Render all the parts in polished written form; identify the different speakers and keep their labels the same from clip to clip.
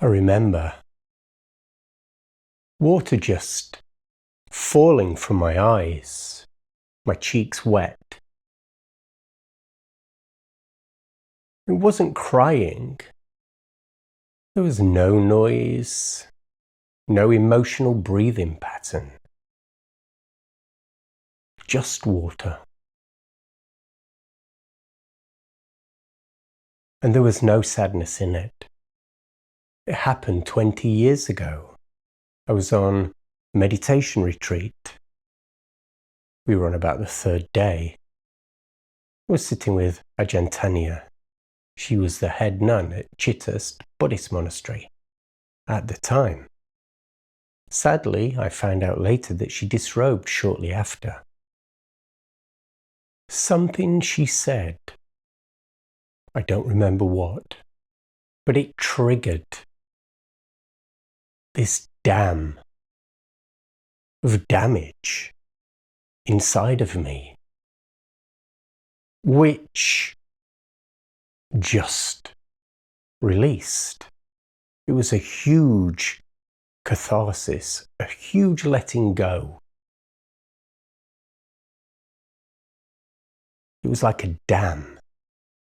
Speaker 1: I remember water just falling from my eyes, my cheeks wet. It wasn't crying. There was no noise, no emotional breathing pattern. Just water. And there was no sadness in it. It happened 20 years ago. I was on a meditation retreat. We were on about the third day. I was sitting with Ajahn. She was the head nun at Chittest Buddhist monastery at the time. Sadly, I found out later that she disrobed shortly after. Something she said, I don't remember what, but it triggered this dam of damage inside of me, which just released. It was a huge catharsis, a huge letting go. It was like a dam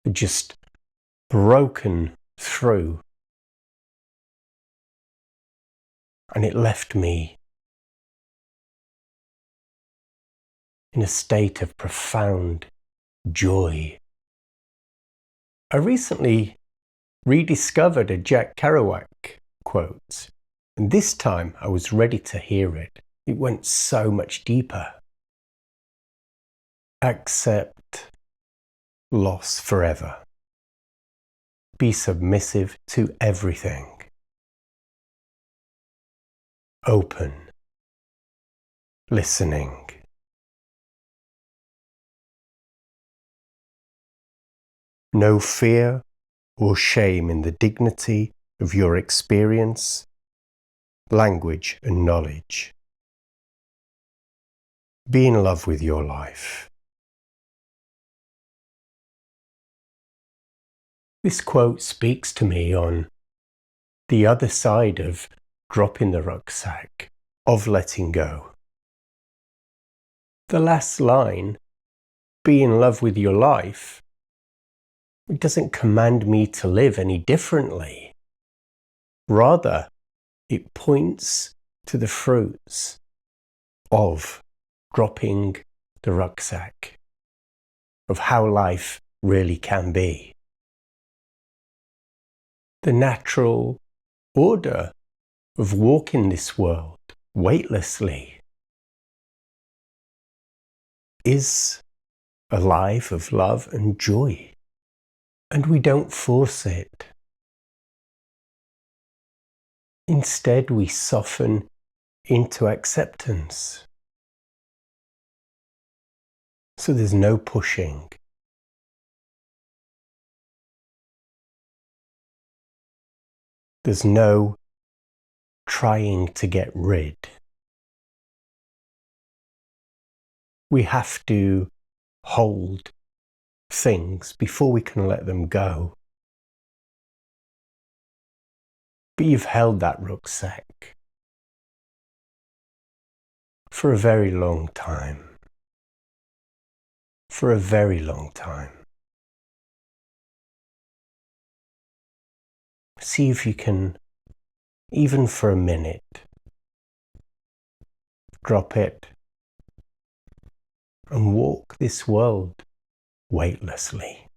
Speaker 1: had just broken through, and it left me in a state of profound joy. I recently rediscovered a Jack Kerouac quote, and this time I was ready to hear it. It went so much deeper. Accept loss forever. Be submissive to everything. Open. Listening. No fear or shame in the dignity of your experience, language, and knowledge. Be in love with your life. This quote speaks to me on the other side of dropping the rucksack, of letting go. The last line, be in love with your life, it doesn't command me to live any differently. Rather, it points to the fruits of dropping the rucksack, of how life really can be. The natural order of walking this world weightlessly is a life of love and joy. And we don't force it. Instead, we soften into acceptance. So there's no pushing. There's no trying to get rid. We have to hold things before we can let them go. But you've held that rucksack for a very long time. For a very long time. See if you can, even for a minute, drop it and walk this world weightlessly.